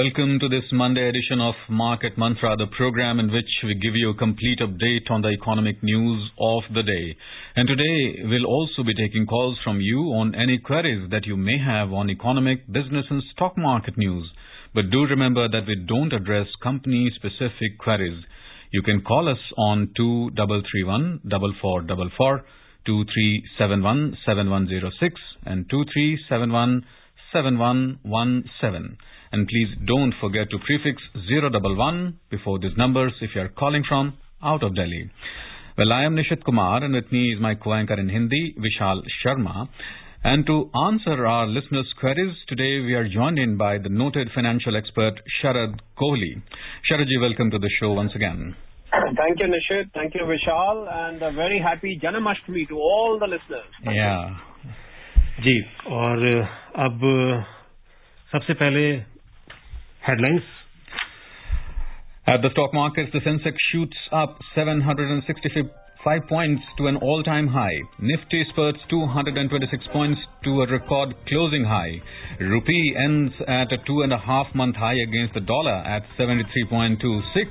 welcome to this Monday edition of Market Mantra, the program in which we give you a complete update on the economic news of the day. And today we'll also be taking calls from you on any queries that you may have on economic, business and stock market news. But do remember that we don't address company-specific queries. You can call us on 2331-4444, 2371-7106 and 2371-7117. And please don't forget to prefix 011 before these numbers if you are calling from out of Delhi. Well, I am Nishit Kumar and with me is my co-anchor in Hindi, Vishal Sharma. And to answer our listeners' queries, today we are joined in by the noted financial expert Sharad Kohli. Sharadji, welcome to the show once again. Thank you, Nishit. Thank you, Vishal. And a very happy Janamashtami to all the listeners. Yeah. जी, और अब सबसे पहले headlines. At the stock markets, the Sensex shoots up 765 points to an all-time high. Nifty spurts 226 points to a record closing high. Rupee ends at a 2.5-month high against the dollar at 73.26.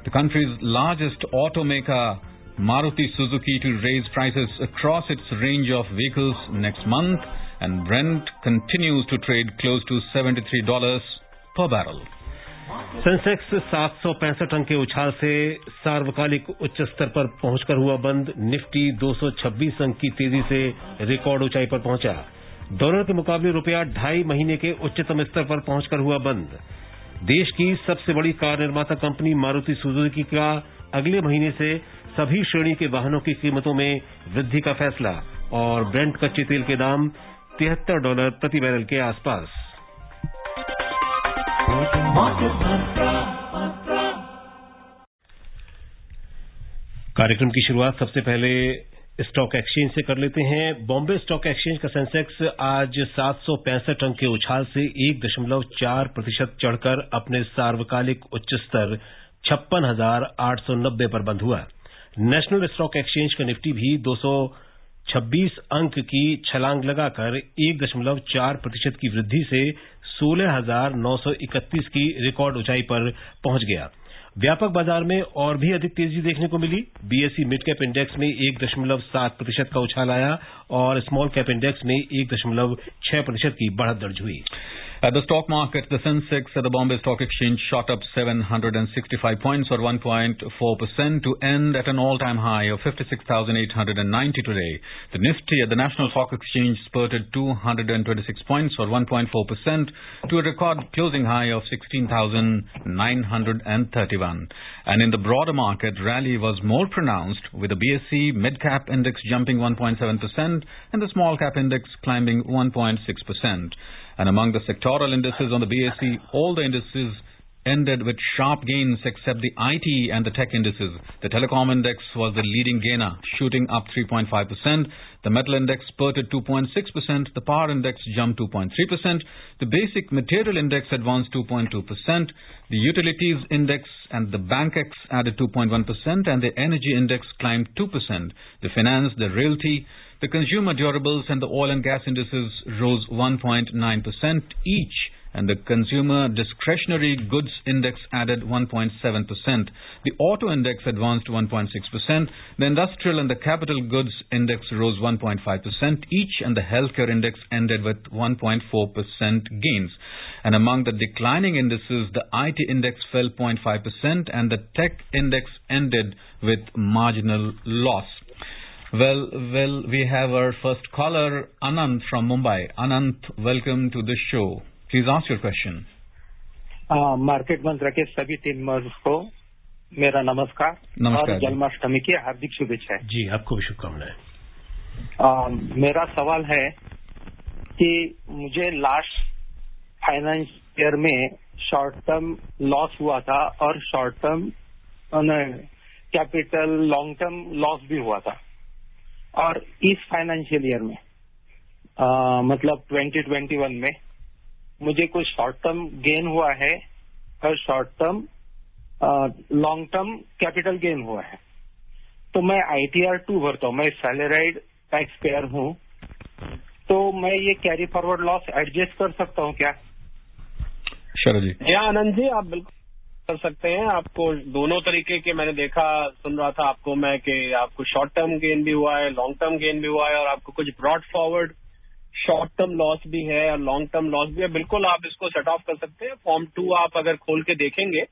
The country's largest automaker, Maruti Suzuki, to raise prices across its range of vehicles next month, and Brent continues to trade close to $73 per barrel. Sensex 765 अंक के उछाल से सार्वकालिक उच्च स्तर पर पहुंचकर हुआ बंद. निफ्टी 226 अंक की तेजी से रिकॉर्ड ऊंचाई पर पहुंचा. डॉलर के मुकाबले रुपया 2.5 महीने के उच्चतम स्तर पर पहुंचकर हुआ बंद. देश की सबसे बड़ी कार निर्माता कंपनी मारुति सुजुकी का अगले महीने से सभी श्रेणी के वाहनों की कीमतों में वृद्धि का फैसला. और ब्रेंट कच्चे तेल के दाम $73 प्रति बैरल के आसपास. कार्यक्रम की शुरुआत सबसे पहले स्टॉक एक्सचेंज से कर लेते हैं. बॉम्बे स्टॉक एक्सचेंज का सेंसेक्स आज 765 अंक के उछाल से 1.4% चढ़कर अपने सार्वकालिक उच्च स्तर 56,890 पर बंद हुआ. नेशनल स्टॉक एक्सचेंज का निफ्टी भी 226 अंक की छलांग लगाकर 1.4% की वृद्धि से 16,931 की रिकॉर्ड ऊंचाई पर पहुंच गया. व्यापक बाजार में और भी अधिक तेजी देखने को मिली. बीएसई मिड कैप इंडेक्स में 1.7% का उछाल आया और स्मॉल कैप इंडेक्स में 1.6% की बढ़त दर्ज हुई. At the stock market, the Sensex at the Bombay Stock Exchange shot up 765 points or 1.4% to end at an all-time high of 56,890 today. The Nifty at the National Stock Exchange spurted 226 points or 1.4% to a record closing high of 16,931. And in the broader market, rally was more pronounced with the BSE mid-cap index jumping 1.7% and the small-cap index climbing 1.6%. And among the sectoral indices on the BSE, all the indices ended with sharp gains except the IT and the tech indices. The telecom index was the leading gainer, shooting up 3.5%. The metal index spurted 2.6%. The power index jumped 2.3%. The basic material index advanced 2.2%. The utilities index and the BankX added 2.1%, and the energy index climbed 2%. The finance, the realty, the consumer durables and the oil and gas indices rose 1.9% each, and the consumer discretionary goods index added 1.7%. The auto index advanced 1.6%. The industrial and the capital goods index rose 1.5% each, and the healthcare index ended with 1.4% gains. And among the declining indices, the IT index fell 0.5% and the tech index ended with marginal loss. Well, we have our first caller, Anant from Mumbai. Anant, welcome to the show. Please ask your question. Market मंत्र के सभी team members को मेरा नमस्कार और जन्माष्टमी की हार्दिक शुभेच्छाएं. जी, आपको भी शुभकामनाएं. मेरा सवाल है कि मुझे लास्ट फाइनेंस ईयर में शॉर्ट टर्म लॉस हुआ था और short term capital long term loss भी हुआ था. और इस फाइनेंशियल ईयर में मतलब 2021 में मुझे कुछ शॉर्ट टर्म गेन हुआ है और short term long term capital gain हुआ है. तो मैं ITR 2 भरता हूँ. मैं सैलराइड टैक्स पेयर हूँ, तो मैं ये कैरी फॉरवर्ड लॉस एडजस्ट कर सकता हूँ क्या? शरद जी। या आनंद जी, आप बिल्कुल कर सकते हैं। आपको दोनों तरीके के, मैंने देखा, सुन रहा था आपको मैं, कि आपको शॉर्ट टर्म गेन भी हुआ है, लॉन्ग टर्म गेन भी हुआ है, और आपको कुछ brought forward short term loss भी है और लॉन्ग टर्म लॉस भी है। बिल्कुल आप इसको सेट ऑफ कर सकते हैं। फॉर्म 2 आप अगर खोल के देखेंगे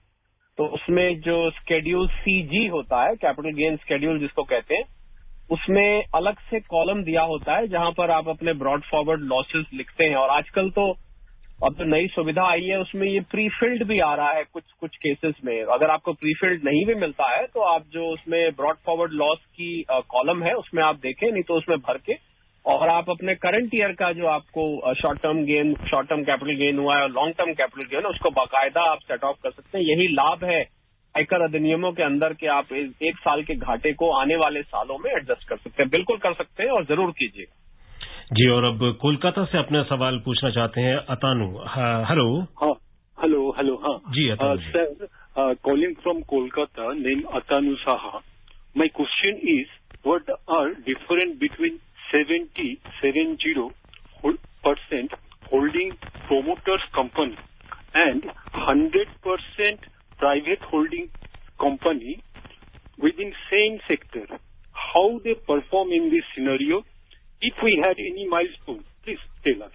तो उसमें जो स्केड्यूल CG होता है, कैपिटल गेन स्केड्यूल जिसको कहते हैं, उसमें अलग से कॉलम दिया होता है जहां पर आप अपने ब्रॉड फॉरवर्ड लॉसेस लिखते हैं। और आजकल तो अब तो नई सुविधा आई है, उसमें ये प्री फिल्ड भी आ रहा है कुछ केसेस में। अगर आपको प्री फिल्ड नहीं भी मिलता है तो आप जो उसमें ब्रॉड फॉरवर्ड लॉस की कॉलम है उसमें आप देखें, नहीं तो उसमें भर के, और आप अपने करंट ईयर का जो आपको शॉर्ट टर्म कैपिटल गेन हुआ है और लॉन्ग टर्म कैपिटल गेन, उसको बाकायदा आप सेट ऑफ कर सकते हैं। यही लाभ है आयकर अधिनियमों के अंदर कि आप एक साल के घाटे को आने वाले सालों में एडजस्ट कर सकते हैं। बिल्कुल कर सकते हैं और जरूर कीजिए जी। और अब कोलकाता से अपना सवाल पूछना चाहते हैं अतानु। हेलो। हाँ, हेलो। हाँ जी Atanu ji. Sir, calling from Kolkata, name Atanu Saha. My question is, what are different between 70% holding promoters company and 100% private holding company within same sector? How they perform in this scenario? If we had any milestone, please tell us.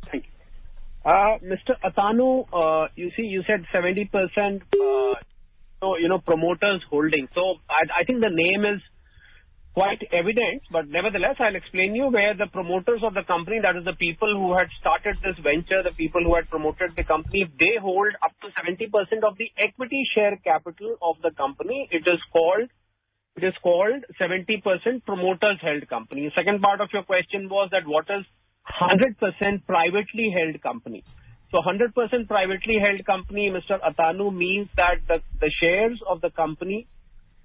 Thank you. Mr. Atanu, you said 70% promoters holding. So I think the name is quite evident, but nevertheless, I'll explain you where the promoters of the company, that is the people who had started this venture, the people who had promoted the company, if they hold up to 70% of the equity share capital of the company, it is called 70% promoters held company. The second part of your question was that what is 100% privately held company? So 100% privately held company, Mr. Atanu, means that the shares of the company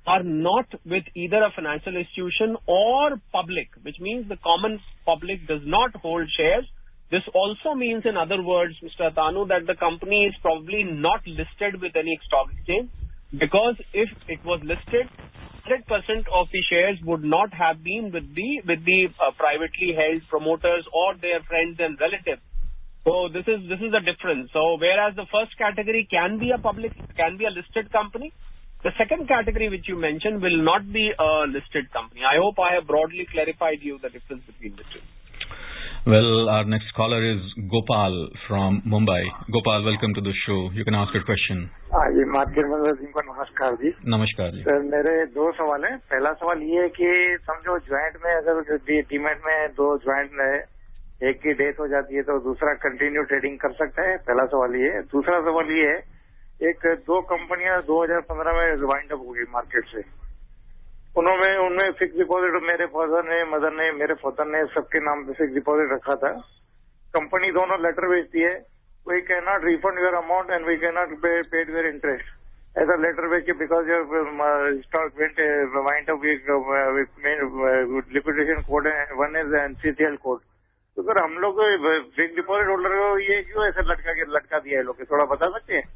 are not with either a financial institution or public, which means the common public does not hold shares. This also means, in other words, Mr. Atanu, that the company is probably not listed with any stock exchange, because if it was listed, 100% of the shares would not have been with the privately held promoters or their friends and relatives. So this is the difference. So whereas the first category can be a listed company, the second category which you mentioned will not be a listed company. I hope I have broadly clarified you the difference between the two. Well, our next caller is Gopal from Mumbai. Gopal, welcome to the show. You can ask your question. जी, market Mandal ji को नमस्कार जी। नमस्कार जी। Sir, मेरे दो सवाल हैं। पहला सवाल ये है कि समझो ज्वाइंट में, अगर डीमैट में दो ज्वाइंट है, एक की डेथ हो जाती है तो दूसरा कंटिन्यू ट्रेडिंग कर सकता है। पहला सवाल ये है। दूसरा सवाल ये है, एक दो कंपनियां 2015 में वाइंड अप हो गई मार्केट से। उनमें फिक्स डिपॉजिट मेरे फादर ने सबके नाम पे फिक्स डिपॉजिट रखा था। कंपनी दोनों लेटर भेजती है, we can not refund your amount and we can not paid your interest. ऐसा लेटर भेज के because your stock went wind up liquidation code है, वन इज NCCL कोड। तो सर, हम लोग फिक्स डिपॉजिट होल्डर को ये क्यों ऐसा लटका दिया है लोग, थोड़ा बता सकते हैं?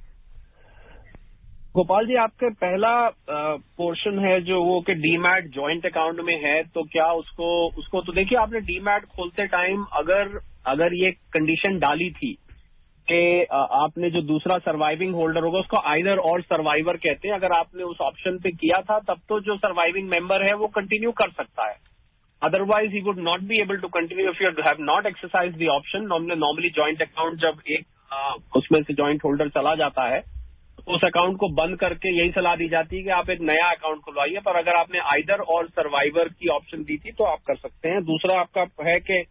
गोपाल जी, आपके पहला पोर्शन है जो वो कि डीमैट जॉइंट अकाउंट में है, तो क्या उसको तो देखिए, आपने डीमैट खोलते टाइम अगर ये कंडीशन डाली थी कि आपने जो दूसरा सर्वाइविंग होल्डर होगा उसको आइदर और सर्वाइवर कहते हैं, अगर आपने उस ऑप्शन पे किया था तब तो जो सर्वाइविंग मेंबर है वो कंटिन्यू कर सकता है। Otherwise he would not be able to continue if you have not exercise the option. Normally joint account जब एक उसमें से जॉइंट होल्डर चला जाता है, उस अकाउंट को बंद करके यही सलाह दी जाती है कि आप एक नया अकाउंट खुलवाइए। पर अगर आपने आइदर और सर्वाइवर की ऑप्शन दी थी तो आप कर सकते हैं। दूसरा आपका है कि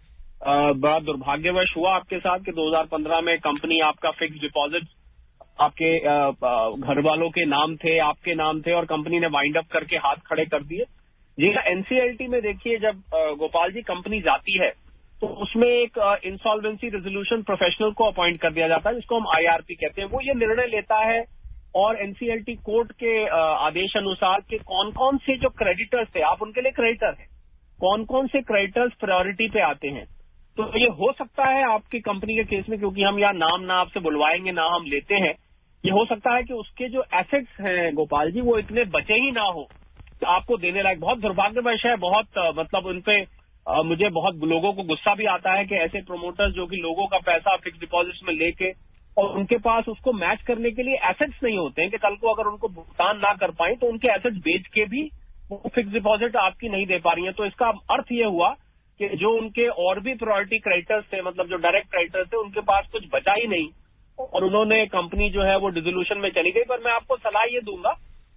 बड़ा दुर्भाग्यवश हुआ आपके साथ कि 2015 में कंपनी आपका फिक्स डिपॉजिट आपके घर वालों के नाम थे, आपके नाम थे, और कंपनी ने वाइंड अप करके हाथ खड़े कर दिए। जी, NCLT में देखिए, जब गोपाल जी कंपनी जाती है तो उसमें एक इंसॉल्वेंसी रेजोल्यूशन प्रोफेशनल को अपॉइंट कर दिया जाता है, जिसको हम IRP कहते हैं। वो ये निर्णय लेता है और NCLT कोर्ट के आदेश अनुसार के कौन कौन से जो क्रेडिटर्स थे, आप उनके लिए क्रेडिटर हैं, कौन कौन से क्रेडिटर्स प्रायोरिटी पे आते हैं। तो ये हो सकता है आपकी कंपनी के केस में, क्योंकि हम यहाँ नाम ना आपसे बुलवाएंगे ना हम लेते हैं, ये हो सकता है कि उसके जो एसेट्स हैं गोपाल जी वो इतने बचे ही ना हो तो आपको देने लायक। बहुत दुर्भाग्यवश है, बहुत मतलब उनपे मुझे बहुत लोगों को गुस्सा भी आता है कि ऐसे प्रोमोटर्स जो कि लोगों का पैसा फिक्स डिपॉजिट्स में लेके और उनके पास उसको मैच करने के लिए एसेट्स नहीं होते हैं कि कल को अगर उनको भुगतान ना कर पाए तो उनके एसेट्स बेच के भी वो फिक्स डिपॉजिट आपकी नहीं दे पा रही है। तो इसका अर्थ ये हुआ कि जो उनके और भी प्रायोरिटी क्रेडिटर्स थे, मतलब जो डायरेक्ट क्रेडिटर्स थे, उनके पास कुछ बचा ही नहीं और उन्होंने कंपनी जो है वो डिसोल्यूशन में चली गई। पर मैं आपको सलाह ये दूंगा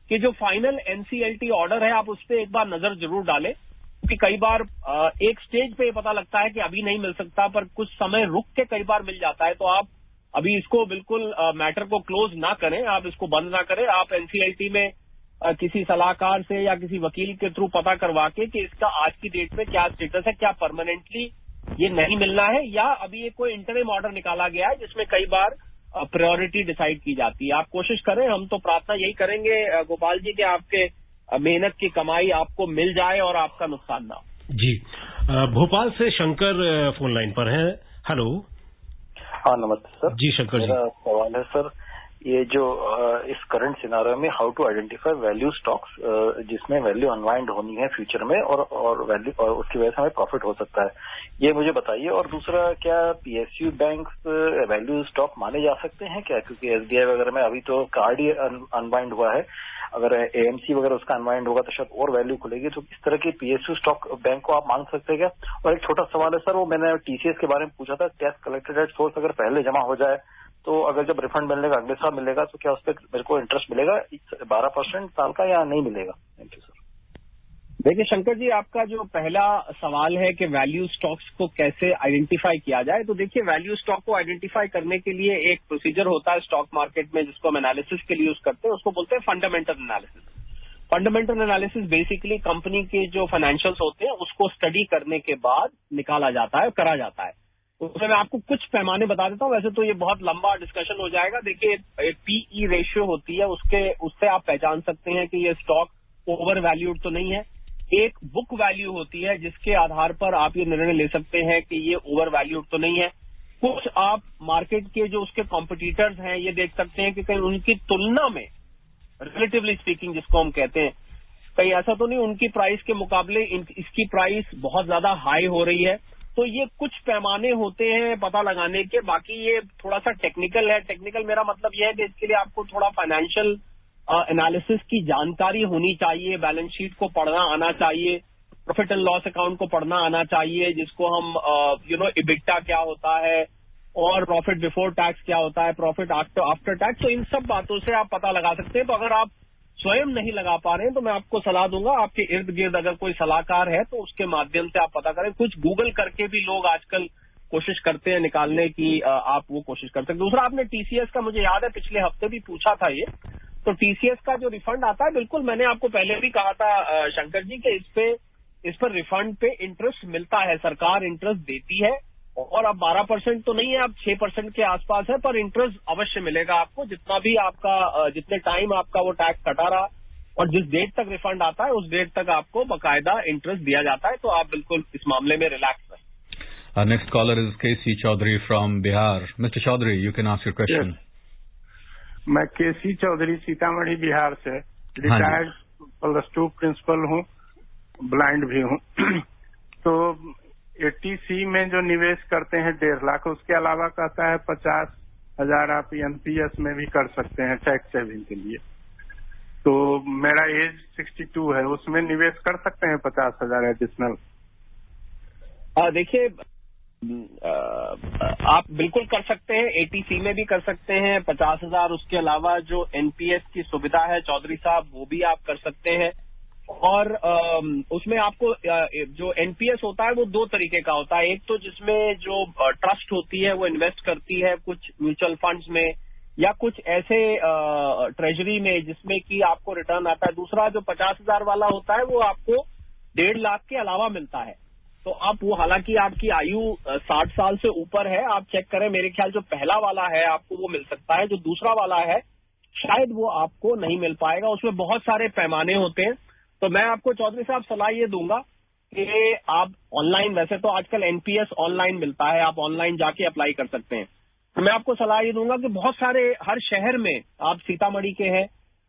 कि जो फाइनल एनसीएलटी ऑर्डर है आप उस पर एक बार नजर जरूर डालें, क्योंकि कई बार एक स्टेज पे पता लगता है कि अभी नहीं मिल सकता, पर कुछ समय रुक के कई बार मिल जाता है। तो आप अभी इसको बिल्कुल मैटर को क्लोज ना करें, आप इसको बंद ना करें। आप एनसीएलटी में किसी सलाहकार से या किसी वकील के थ्रू पता करवा के कि इसका आज की डेट में क्या स्टेटस है, क्या परमानेंटली ये नहीं मिलना है या अभी ये कोई इंटरिम ऑर्डर निकाला गया है जिसमें कई बार प्रायोरिटी डिसाइड की जाती है। आप कोशिश करें, हम तो प्रार्थना यही करेंगे गोपाल जी कि आपके मेहनत की कमाई आपको मिल जाए और आपका नुकसान ना हो। जी, भोपाल से शंकर फोन लाइन पर हैं। हेलो। हाँ, नमस्ते सर। जी शंकर जी, मेरा सवाल है सर, ये जो इस करंट सिनारियो में how to identify value stocks जिसमें वैल्यू अनवाइंड होनी है फ्यूचर में और वैल्यू और उसकी वजह से हमें प्रॉफिट हो सकता है, ये मुझे बताइए। और दूसरा, क्या पीएसयू बैंक वैल्यू स्टॉक माने जा सकते हैं क्या? क्योंकि एसबीआई वगैरह में अभी तो कार्ड ही अनवाइंड हुआ है, अगर एएमसी वगैरह उसका अनवाइंड होगा तो शायद और वैल्यू खुलेगी। तो इस तरह की पीएसयू स्टॉक बैंक को आप मान सकते हैं क्या? और एक छोटा सवाल है सर, वो मैंने टीसीएस के बारे में पूछा था, टैक्स कलेक्टेड एट सोर्स अगर पहले जमा हो जाए तो अगर जब रिफंड मिलेगा अगले साल मिलेगा तो क्या उस पर मेरे को इंटरेस्ट मिलेगा 12% साल का या नहीं मिलेगा? Thank you sir. देखिए शंकर जी, आपका जो पहला सवाल है कि वैल्यू स्टॉक्स को कैसे आइडेंटिफाई किया जाए, तो देखिए वैल्यू स्टॉक को आइडेंटिफाई करने के लिए एक प्रोसीजर होता है स्टॉक मार्केट में जिसको हम एनालिसिस के लिए यूज करते हैं, उसको बोलते हैं fundamental analysis. Fundamental analysis basically company के जो फाइनेंशियल्स होते हैं उसको स्टडी करने के बाद निकाला जाता है, करा जाता है। उसमें मैं आपको कुछ पैमाने बता देता हूँ, वैसे तो ये बहुत लंबा डिस्कशन हो जाएगा। देखिए पीई रेशियो होती है, उससे आप पहचान सकते हैं कि ये स्टॉक ओवर वैल्यूड तो नहीं है। एक बुक वैल्यू होती है जिसके आधार पर आप ये निर्णय ले सकते हैं कि ये ओवर वैल्यूड तो नहीं है। कुछ आप मार्केट के जो उसके कॉम्पिटिटर्स हैं ये देख सकते हैं कि कहीं उनकी तुलना में रिलेटिवली स्पीकिंग जिसको हम कहते हैं, कहीं ऐसा तो नहीं उनकी प्राइस के मुकाबले इसकी प्राइस बहुत ज्यादा हाई हो रही है। तो ये कुछ पैमाने होते हैं पता लगाने के, बाकी ये थोड़ा सा टेक्निकल है। टेक्निकल मेरा मतलब यह है कि इसके लिए आपको थोड़ा फाइनेंशियल एनालिसिस की जानकारी होनी चाहिए, बैलेंस शीट को पढ़ना आना चाहिए, प्रॉफिट एंड लॉस अकाउंट को पढ़ना आना चाहिए, जिसको हम इबिटा क्या होता है और प्रॉफिट बिफोर टैक्स क्या होता है, प्रॉफिट आफ्टर टैक्स। तो इन सब बातों से आप पता लगा सकते हैं। तो अगर आप स्वयं नहीं लगा पा रहे हैं तो मैं आपको सलाह दूंगा, आपके इर्द गिर्द अगर कोई सलाहकार है तो उसके माध्यम से आप पता करें। कुछ गूगल करके भी लोग आजकल कोशिश करते हैं निकालने की, आप वो कोशिश कर सकते हैं। दूसरा, आपने टीसीएस का, मुझे याद है पिछले हफ्ते भी पूछा था ये, तो टीसीएस का जो रिफंड आता है, बिल्कुल मैंने आपको पहले भी कहा था शंकर जी कि इस पर रिफंड पे इंटरेस्ट मिलता है, सरकार इंटरेस्ट देती है। और अब 12% तो नहीं है, अब 6% के आसपास है, पर इंटरेस्ट अवश्य मिलेगा आपको। जितना भी आपका जितने टाइम आपका वो टैक्स कटा रहा और जिस डेट तक रिफंड आता है उस डेट तक आपको बकायदा इंटरेस्ट दिया जाता है। तो आप बिल्कुल इस मामले में रिलैक्स रहें। Our next caller is KC Chaudhary from Bihar. Mr. Chaudhary, you can ask your question. Yes. मैं केसी चौधरी सीतामढ़ी बिहार से रिटायर्ड +2 प्रिंसिपल हूँ, ब्लाइंड भी हूँ। तो एटीसी में जो निवेश करते हैं 1.5 लाख, उसके अलावा कहता है 50,000 आप एनपीएस में भी कर सकते हैं टैक्स सेविंग के लिए। तो मेरा एज 62 है, उसमें निवेश कर सकते हैं 50,000 एडिशनल? देखिए आप बिल्कुल कर सकते हैं, एटीसी में भी कर सकते हैं 50,000। उसके अलावा जो एनपीएस की सुविधा है चौधरी साहब, वो भी आप कर सकते हैं। और उसमें आपको जो एनपीएस होता है वो 2 तरीके का होता है। एक तो जिसमें जो ट्रस्ट होती है वो इन्वेस्ट करती है कुछ म्यूचुअल फंड्स में या कुछ ऐसे ट्रेजरी में जिसमें कि आपको रिटर्न आता है। दूसरा जो 50,000 वाला होता है वो आपको 1.5 लाख के अलावा मिलता है। तो आप वो, हालांकि आपकी आयु 60 साल से ऊपर है, आप चेक करें, मेरे ख्याल जो पहला वाला है आपको वो मिल सकता है, जो दूसरा वाला है शायद वो आपको नहीं मिल पाएगा। उसमें बहुत सारे पैमाने होते हैं। तो मैं आपको चौधरी साहब सलाह ये दूंगा कि आप ऑनलाइन, वैसे तो आजकल एनपीएस ऑनलाइन मिलता है, आप ऑनलाइन जाके अप्लाई कर सकते हैं। तो मैं आपको सलाह ये दूंगा कि बहुत सारे, हर शहर में, आप सीतामढ़ी के हैं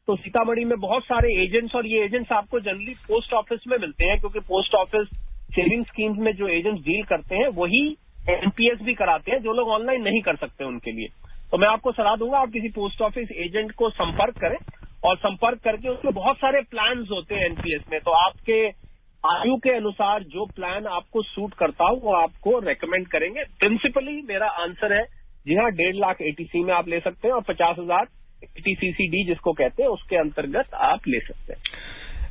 तो सीतामढ़ी में बहुत सारे एजेंट्स, और ये एजेंट्स आपको जनरली पोस्ट ऑफिस में मिलते हैं, क्योंकि पोस्ट ऑफिस सेविंग स्कीम्स में जो एजेंट्स डील करते हैं वही एनपीएस भी कराते हैं, जो लोग ऑनलाइन नहीं कर सकते उनके लिए। तो मैं आपको सलाह दूंगा आप किसी पोस्ट ऑफिस एजेंट को संपर्क करें और संपर्क करके उसमें बहुत सारे प्लान्स होते हैं एनपीएस में, तो आपके आयु के अनुसार जो प्लान आपको सूट करता हो वो आपको रेकमेंड करेंगे। प्रिंसिपली मेरा आंसर है जी हाँ, 1.5 लाख एटीसी में आप ले सकते हैं और 50,000 एटीसीसीडी जिसको कहते हैं उसके अंतर्गत आप ले सकते हैं।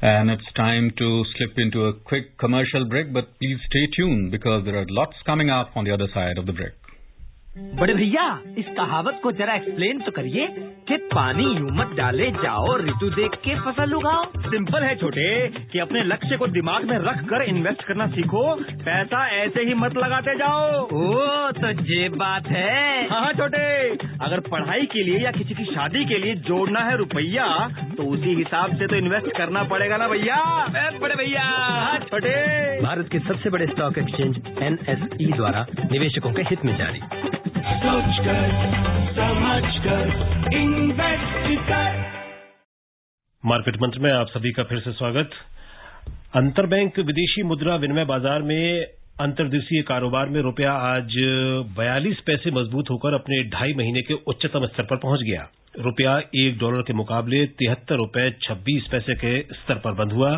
And it's time to slip into a quick commercial break, but please stay tuned because there are lots coming up on the other side of the break. बड़े भैया इस कहावत को जरा एक्सप्लेन तो करिए कि पानी यूं मत डाले जाओ ऋतु देख के फसल उगाओ। सिंपल है छोटे कि अपने लक्ष्य को दिमाग में रख कर इन्वेस्ट करना सीखो, पैसा ऐसे ही मत लगाते जाओ। ओ तो ये बात है। हाँ छोटे, अगर पढ़ाई के लिए या किसी की शादी के लिए जोड़ना है रुपया तो उसी हिसाब से तो इन्वेस्ट करना पड़ेगा ना भैया। बड़े भैया। हाँ छोटे। भारत के सबसे बड़े स्टॉक एक्सचेंज NSE द्वारा निवेशकों के हित में जारी। सोच कर समझ कर इन्वेस्ट कर। मार्केट मंत्र में आप सभी का फिर से स्वागत। अंतरबैंक विदेशी मुद्रा विनिमय बाजार में अंतर्दिवसीय कारोबार में रुपया आज 42 पैसे मजबूत होकर अपने 2.5 महीने के उच्चतम स्तर पर पहुंच गया। रुपया $1 के मुकाबले 73 रुपए 26 पैसे के स्तर पर बंद हुआ।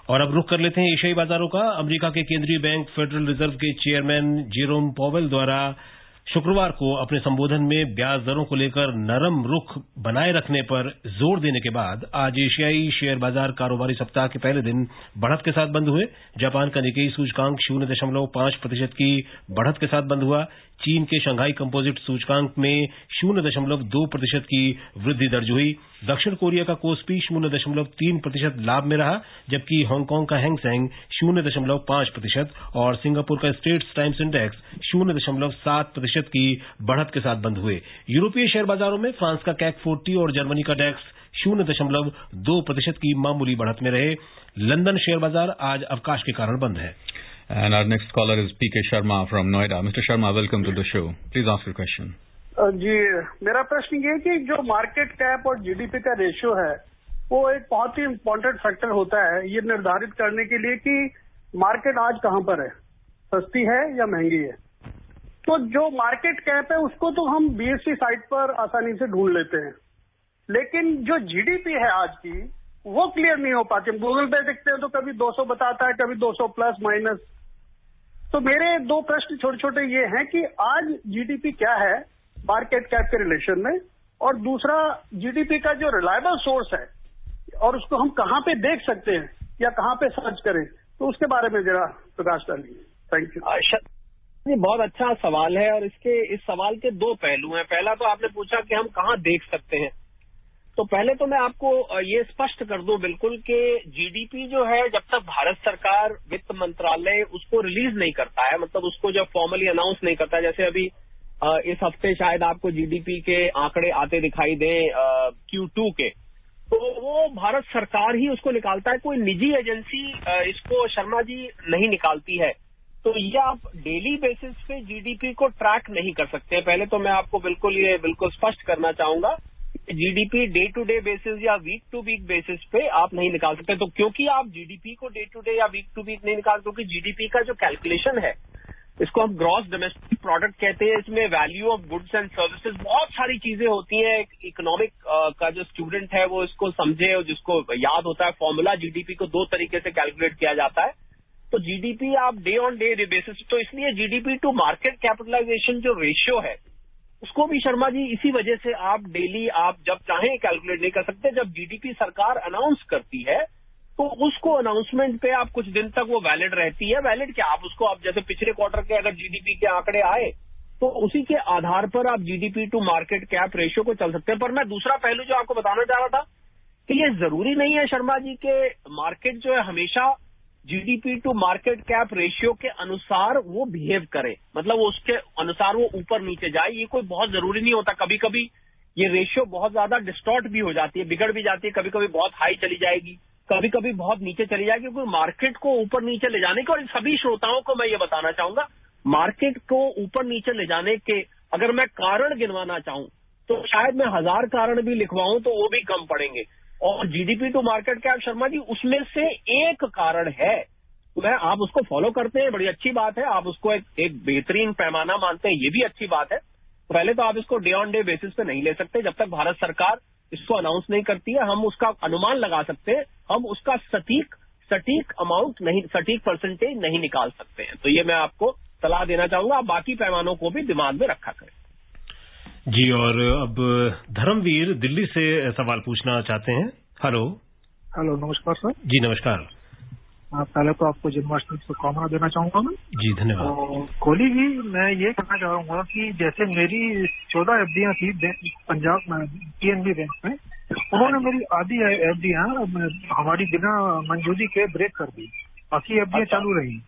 और अब रुख कर लेते हैं एशियाई बाजारों का। अमेरिका के केंद्रीय बैंक फेडरल रिजर्व के चेयरमैन जेरोम पॉवेल द्वारा शुक्रवार को अपने संबोधन में ब्याज दरों को लेकर नरम रुख बनाए रखने पर जोर देने के बाद आज एशियाई शेयर बाजार कारोबारी सप्ताह के पहले दिन बढ़त के साथ बंद हुए। जापान का निकेई सूचकांक 0.5% की बढ़त के साथ बंद हुआ। चीन के शंघाई कंपोजिट सूचकांक में 0.2% की वृद्धि दर्ज हुई। दक्षिण कोरिया का कोस्पी 0.3% लाभ में रहा, जबकि हांगकांग का हैंगसेंग 0.5% और सिंगापुर का स्ट्रेट्स टाइम्स इंडेक्स 0.7% की बढ़त के साथ बंद हुए। यूरोपीय शेयर बाजारों में फ्रांस का कैक 40 और जर्मनी का डेक्स 0.2% की मामूली बढ़त में रहे। लंदन शेयर बाजार आज अवकाश के कारण बंद है। And our next caller is PK Sharma from Noida. Mr. Sharma, welcome to the show. Please ask your question. जी, मेरा प्रश्न ये है कि जो मार्केट कैप और जीडीपी का रेशियो है वो एक बहुत ही इम्पोर्टेंट फैक्टर होता है ये निर्धारित करने के लिए कि मार्केट आज कहाँ पर है, सस्ती है या महंगी है। तो जो मार्केट कैप है उसको तो हम बीएसई साइट पर आसानी से ढूंढ लेते हैं, लेकिन जो जीडीपी है आज की वो क्लियर नहीं हो पाती। हम गूगल पे देखते हैं तो कभी 200 बताता है, कभी 200 प्लस माइनस। तो मेरे दो प्रश्न छोटे छोटे ये हैं कि आज जीडीपी क्या है मार्केट कैप के रिलेशन में, और दूसरा जीडीपी का जो रिलायबल सोर्स है और उसको हम कहाँ पे देख सकते हैं या कहाँ पे सर्च करें, तो उसके बारे में जरा प्रकाश डालिए। Thank you. ये बहुत अच्छा सवाल है और इस सवाल के दो पहलू हैं। पहला तो आपने पूछा कि हम कहाँ देख सकते हैं, तो पहले तो मैं आपको ये स्पष्ट कर दूं बिल्कुल कि जीडीपी जो है जब तक भारत सरकार वित्त मंत्रालय उसको रिलीज नहीं करता है, मतलब उसको जब फॉर्मली अनाउंस नहीं करता है, जैसे अभी इस हफ्ते शायद आपको जीडीपी के आंकड़े आते दिखाई दें Q2 के, तो वो भारत सरकार ही उसको निकालता है, कोई निजी एजेंसी इसको शर्मा जी नहीं निकालती है। तो ये आप डेली बेसिस पे जीडीपी को ट्रैक नहीं कर सकते। पहले तो मैं आपको बिल्कुल स्पष्ट करना चाहूंगा, GDP day to day basis या वीक टू वीक बेसिस पे आप नहीं निकाल सकते। तो क्योंकि आप जीडीपी को डे टू डे या वीक टू वीक नहीं निकाल, क्योंकि जीडीपी का जो कैलकुलेशन है इसको हम ग्रॉस डोमेस्टिक प्रोडक्ट कहते हैं, इसमें value of goods and services बहुत सारी चीजें होती हैं। इकोनॉमिक का जो स्टूडेंट है वो इसको समझे और जिसको याद होता है फॉर्मूला जीडीपी को दो तरीके से कैलकुलेट किया जाता है। तो जीडीपी आप डे ऑन डे बेसिस, तो इसलिए जीडीपी टू मार्केट कैपिटलाइजेशन जो रेशियो है उसको भी शर्मा जी इसी वजह से आप डेली आप जब चाहें कैलकुलेट नहीं कर सकते। जब जीडीपी सरकार अनाउंस करती है तो उसको अनाउंसमेंट पे आप कुछ दिन तक वो वैलिड रहती है। वैलिड क्या, आप उसको आप जैसे पिछले क्वार्टर के अगर जीडीपी के आंकड़े आए तो उसी के आधार पर आप GDP to market cap ratio को चल सकते हैं। पर मैं दूसरा पहलू जो आपको बताना चाह रहा था कि ये जरूरी नहीं है शर्मा जी के मार्केट जो है हमेशा GDP to market cap ratio के अनुसार वो बिहेव करे, मतलब वो उसके अनुसार वो ऊपर नीचे जाए, ये कोई बहुत जरूरी नहीं होता। कभी कभी ये रेशियो बहुत ज्यादा डिस्टॉर्ट भी हो जाती है, बिगड़ भी जाती है, कभी कभी बहुत हाई चली जाएगी, कभी कभी बहुत नीचे चली जाएगी। क्योंकि मार्केट को ऊपर नीचे ले जाने के, और सभी श्रोताओं को मैं ये बताना चाहूंगा, मार्केट को ऊपर नीचे ले जाने के अगर मैं कारण गिनवाना चाहूं तो शायद मैं 1000 कारण भी लिखवाऊं तो वो भी कम पड़ेंगे। और GDP to market cap Sharma ji उसमें से एक कारण है। आप उसको फॉलो करते हैं, बड़ी अच्छी बात है, आप उसको एक बेहतरीन पैमाना मानते हैं, ये भी अच्छी बात है। पहले तो आप इसको डे ऑन डे बेसिस पे नहीं ले सकते जब तक भारत सरकार इसको अनाउंस नहीं करती है। हम उसका अनुमान लगा सकते हैं, हम उसका सटीक अमाउंट नहीं, सटीक परसेंटेज नहीं निकाल सकते हैं। तो ये मैं आपको सलाह देना चाहूंगा, आप बाकी पैमानों को भी दिमाग में रखा करें। जी, और अब धर्मवीर दिल्ली से सवाल पूछना चाहते हैं। हेलो। नमस्कार सर। जी नमस्कार। पहले तो आपको जन्माष्टमी की शुभकामना देना चाहूंगा मैं। जी धन्यवाद। कोहली जी, मैं ये कहना चाहूंगा कि जैसे मेरी 14 एफडीआं थी पंजाब में पीएनबी बैंक में, उन्होंने मेरी आधी एफडीआं हमारी बिना मंजूरी के ब्रेक कर दी, बाकी एफडीआं चालू रही।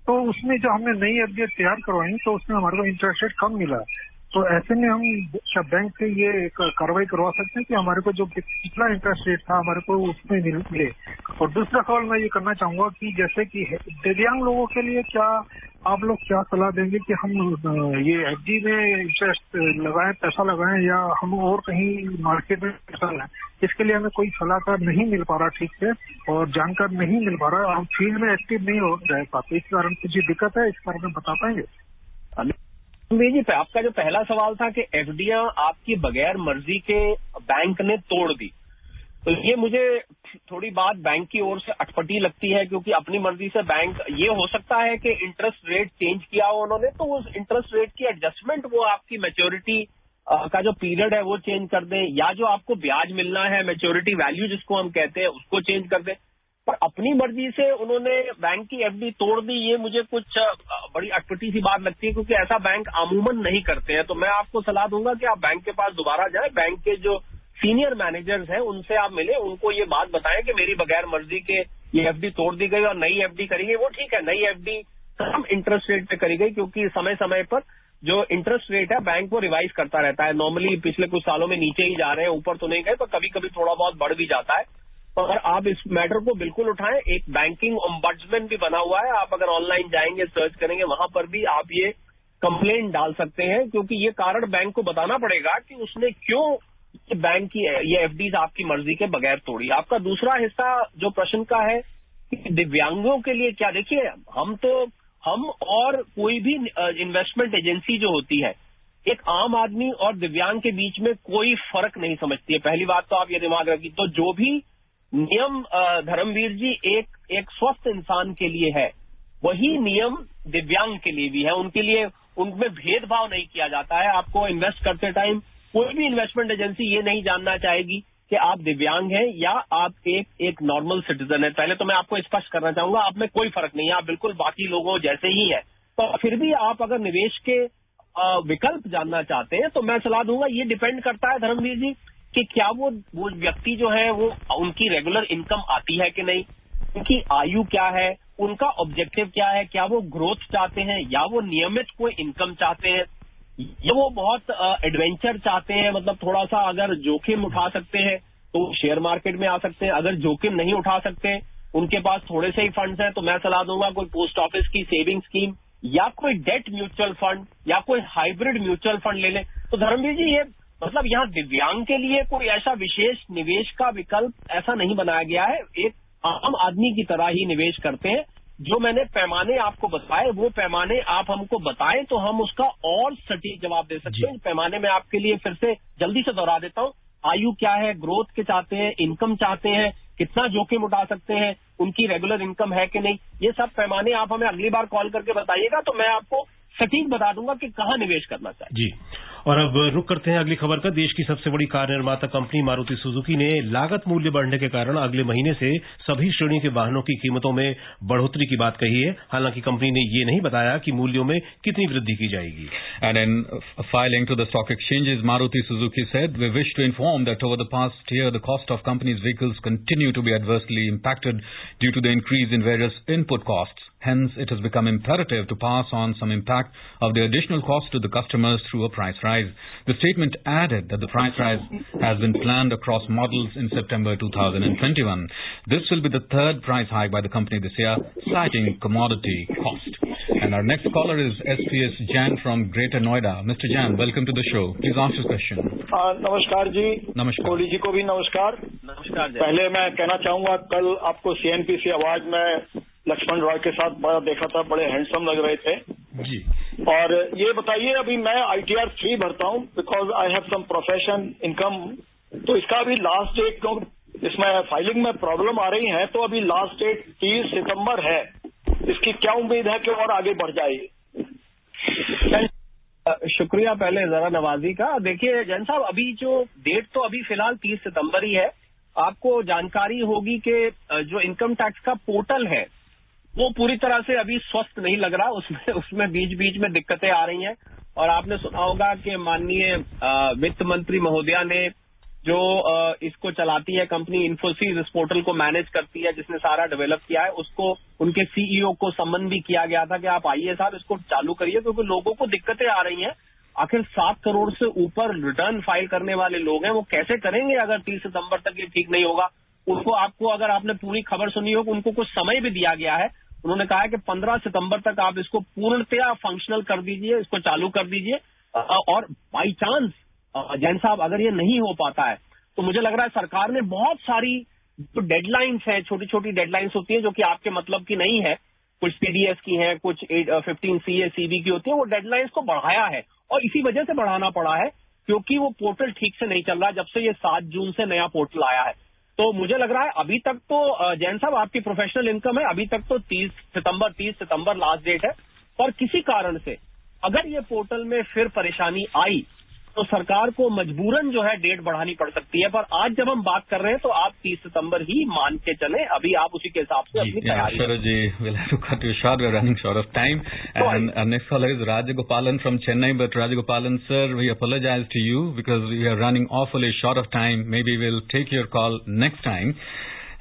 तो उसमें जो हमने नई एफडीआं तैयार करवाई तो उसमें हमारे को इंटरेस्ट रेट कम मिला। तो ऐसे में हम बैंक से ये कार्रवाई करवा सकते हैं कि हमारे को जो पिछला इंटरेस्ट रेट था हमारे को उसमें मिले। और दूसरा सवाल मैं ये करना चाहूंगा कि जैसे कि दिव्यांग लोगों के लिए क्या आप लोग क्या सलाह देंगे कि हम ये एफडी में इंटरेस्ट लगाएं, पैसा लगाएं, या हम और कहीं मार्केट में पैसा लगाएं? इसके लिए हमें कोई सलाहकार नहीं मिल पा रहा ठीक से, और जानकार नहीं मिल पा रहा, हम फील्ड में एक्टिव नहीं हो रह पाते, इस कारण से जो दिक्कत है इस बारे में बता पाएंगे? जी, आपका जो पहला सवाल था कि एफडीआं आपकी बगैर मर्जी के बैंक ने तोड़ दी, तो ये मुझे थोड़ी बात बैंक की ओर से अटपटी लगती है, क्योंकि अपनी मर्जी से बैंक, ये हो सकता है कि इंटरेस्ट रेट चेंज किया हो उन्होंने, तो उस इंटरेस्ट रेट की एडजस्टमेंट वो आपकी मैच्योरिटी का जो पीरियड है वो चेंज कर दें, या जो आपको ब्याज मिलना है मैच्योरिटी वैल्यू जिसको हम कहते हैं उसको चेंज कर दें। पर अपनी मर्जी से उन्होंने बैंक की एफडी तोड़ दी, ये मुझे कुछ बड़ी अटपटी सी बात लगती है, क्योंकि ऐसा बैंक अमूमन नहीं करते हैं। तो मैं आपको सलाह दूंगा कि आप बैंक के पास दोबारा जाएं, बैंक के जो सीनियर मैनेजर्स हैं उनसे आप मिले, उनको ये बात बताएं कि मेरी बगैर मर्जी के ये एफडी तोड़ दी गई और नई एफडी करी गई। वो ठीक है, नई एफडी कम इंटरेस्ट रेट पे करी गई, क्योंकि समय समय पर जो इंटरेस्ट रेट है बैंक वो रिवाइज करता रहता है। नॉर्मली पिछले कुछ सालों में नीचे ही जा रहे हैं, ऊपर तो नहीं गए, पर कभी कभी थोड़ा बहुत बढ़ भी जाता है। और आप इस मैटर को बिल्कुल उठाएं, एक बैंकिंग ओम्बड्समैन भी बना हुआ है, आप अगर ऑनलाइन जाएंगे सर्च करेंगे वहां पर भी आप ये कंप्लेंट डाल सकते हैं, क्योंकि ये कारण बैंक को बताना पड़ेगा कि उसने क्यों बैंक की ये एफडीज आपकी मर्जी के बगैर तोड़ी। आपका दूसरा हिस्सा जो प्रश्न का है कि दिव्यांगों के लिए क्या, देखिए हम और कोई भी इन्वेस्टमेंट एजेंसी जो होती है एक आम आदमी और दिव्यांग के बीच में कोई फर्क नहीं समझती है। पहली बात तो आप ये दिमाग रखिए। तो जो भी नियम धर्मवीर जी एक स्वस्थ इंसान के लिए है, वही नियम दिव्यांग के लिए भी है। उनके लिए उनमें भेदभाव नहीं किया जाता है। आपको इन्वेस्ट करते टाइम कोई भी इन्वेस्टमेंट एजेंसी ये नहीं जानना चाहेगी कि आप दिव्यांग हैं या आप एक नॉर्मल सिटीजन है। पहले तो मैं आपको स्पष्ट करना चाहूंगा, आप में कोई फर्क नहीं है, आप बिल्कुल बाकी लोगों जैसे ही है। तो फिर भी आप अगर निवेश के विकल्प जानना चाहते हैं तो मैं सलाह दूंगा, ये डिपेंड करता है धर्मवीर जी कि क्या वो व्यक्ति जो है वो उनकी रेगुलर इनकम आती है कि नहीं, उनकी आयु क्या है, उनका ऑब्जेक्टिव क्या है, क्या वो ग्रोथ चाहते हैं या वो नियमित कोई इनकम चाहते हैं, या वो बहुत एडवेंचर चाहते हैं, मतलब थोड़ा सा अगर जोखिम उठा सकते हैं तो शेयर मार्केट में आ सकते हैं। अगर जोखिम नहीं उठा सकते, उनके पास थोड़े से ही फंड्स हैं, तो मैं सलाह दूंगा कोई पोस्ट ऑफिस की सेविंग स्कीम या कोई डेट म्यूचुअल फंड या कोई हाइब्रिड म्यूचुअल फंड ले लें। तो धर्मवीर जी ये मतलब यहाँ दिव्यांग के लिए कोई ऐसा विशेष निवेश का विकल्प ऐसा नहीं बनाया गया है। एक आम आदमी की तरह ही निवेश करते हैं। जो मैंने पैमाने आपको बताए वो पैमाने आप हमको बताएं तो हम उसका और सटीक जवाब दे सकते हैं। पैमाने में आपके लिए फिर से जल्दी से दोहरा देता हूँ। आयु क्या है, ग्रोथ के चाहते हैं, इनकम चाहते हैं, कितना जोखिम उठा सकते हैं, उनकी रेगुलर इनकम है कि नहीं, ये सब पैमाने आप हमें अगली बार कॉल करके बताइएगा तो मैं आपको सटीक बता दूंगा कि कहाँ निवेश करना चाहिए। जी, और अब रुक करते हैं अगली खबर का। देश की सबसे बड़ी कार निर्माता कंपनी मारुति सुजुकी ने लागत मूल्य बढ़ने के कारण अगले महीने से सभी श्रेणी के वाहनों की कीमतों में बढ़ोतरी की बात कही है। हालांकि कंपनी ने ये नहीं बताया कि मूल्यों में कितनी वृद्धि की जाएगी। And in filing to the stock exchanges, Maruti Suzuki said, "We wish to inform that over the past year, the cost of company's vehicles continue to be adversely impacted due to the increase in various input costs. Hence, it has become imperative to pass on some impact of the additional cost to the customers through a price rise." The statement added that the price rise has been planned across models in September 2021. This will be the third price hike by the company this year, citing commodity cost. And our next caller is SPS Jan from Greater Noida. Mr. Jan, welcome to the show. Please ask your question. नमस्कार जी। नमस्कार। कोहली जी को भी नमस्कार। नमस्कार। पहले मैं कहना चाहूंगा, कल आपको CNPC अवार्ड में लक्ष्मण रॉय के साथ देखा था, बड़े हैंडसम लग रहे थे जी। और ये बताइए, अभी मैं ITR 3 भरता हूँ because I have some profession income, तो इसका अभी लास्ट डेट, क्योंकि इसमें फाइलिंग में प्रॉब्लम आ रही है, तो अभी लास्ट डेट 30 सितंबर है। इसकी क्या उम्मीद है कि और आगे बढ़ जाएगी? शुक्रिया पहले जरा नवाजी का। देखिए जैन साहब, अभी जो डेट तो अभी फिलहाल 30 सितंबर ही है। आपको जानकारी होगी कि जो इनकम टैक्स का पोर्टल है वो पूरी तरह से अभी स्वस्थ नहीं लग रहा, उसमें बीच बीच में दिक्कतें आ रही हैं। और आपने सुना होगा कि माननीय वित्त मंत्री महोदया ने जो इसको चलाती है कंपनी इन्फोसिस, इस पोर्टल को मैनेज करती है, जिसने सारा डेवलप किया है, उसको उनके CEO को सम्मन भी किया गया था कि आप आइए साहब इसको चालू करिए, क्योंकि लोगों को दिक्कतें आ रही हैं। आखिर 7 करोड़ से ऊपर रिटर्न फाइल करने वाले लोग हैं, वो कैसे करेंगे अगर 30 सितंबर तक ये ठीक नहीं होगा? उनको, आपको अगर आपने पूरी खबर सुनी हो, उनको कुछ समय भी दिया गया है। उन्होंने कहा है कि 15 सितंबर तक आप इसको पूर्णतया फंक्शनल कर दीजिए, इसको चालू कर दीजिए। और बाई चांस जैन साहब अगर ये नहीं हो पाता है तो मुझे लग रहा है सरकार ने बहुत सारी जो डेडलाइंस है, छोटी छोटी डेडलाइंस होती है जो कि आपके मतलब की नहीं है, कुछ CDS की है, कुछ 15 CA CB की होती है, वो डेडलाइंस को बढ़ाया है। और इसी वजह से बढ़ाना पड़ा है क्योंकि वो पोर्टल ठीक से नहीं चल रहा जब से ये 7 जून से नया पोर्टल आया है। तो मुझे लग रहा है अभी तक तो जैन साहब आपकी प्रोफेशनल इनकम है, अभी तक तो 30 सितंबर लास्ट डेट है। पर किसी कारण से अगर ये पोर्टल में फिर परेशानी आई तो सरकार को मजबूरन जो है डेट बढ़ानी पड़ सकती है। पर आज जब हम बात कर रहे हैं तो आप 30 सितंबर ही मान के चलें, अभी आप उसी के हिसाब से अपनी तैयारी करें। जी, we'll have to cut you short. We're running short of time. And our next caller is Rajagopalan from Chennai. But Rajagopalan sir, we apologize to you because we are running awfully short of time. Maybe we'll take your call next time.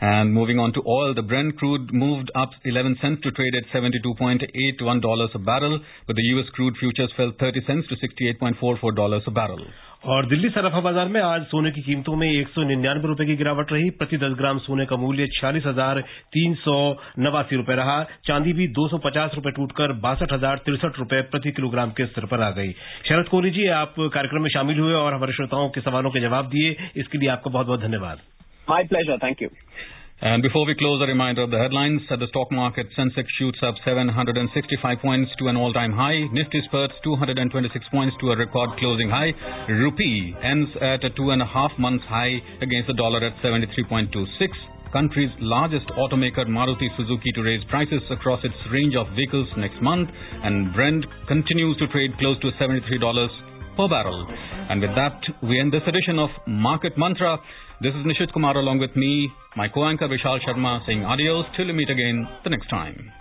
And moving on to oil, the Brent crude moved up 11 cents to trade at $72.81 a barrel, but the US crude futures fell 30 cents to $68.44 a barrel. और दिल्ली सराफा बाजार में आज सोने की कीमतों में 199 रुपए की गिरावट रही। प्रति 10 ग्राम सोने का मूल्य 46,389 रुपए रहा। चांदी भी 250 रुपए टूटकर 62,063 रुपए प्रति किलोग्राम के स्तर पर आ गई। शरद कोहली जी, आप कार्यक्रम में शामिल हुए और हमारे श्रोताओं के सवालों के जवाब दिए, इसके लिए आपका बहुत बहुत धन्यवाद। My pleasure. Thank you. And before we close, a reminder of the headlines. At the stock market, Sensex shoots up 765 points to an all-time high. Nifty spurts 226 points to a record closing high. Rupee ends at a 2.5 months high against the dollar at 73.26. Country's largest automaker Maruti Suzuki to raise prices across its range of vehicles next month. And Brent continues to trade close to $73 per barrel. And with that, we end this edition of Market Mantra. This is Nishit Kumar along with me, my co-anchor Vishal Sharma, saying adios till we meet again the next time.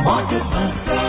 Market Mantra.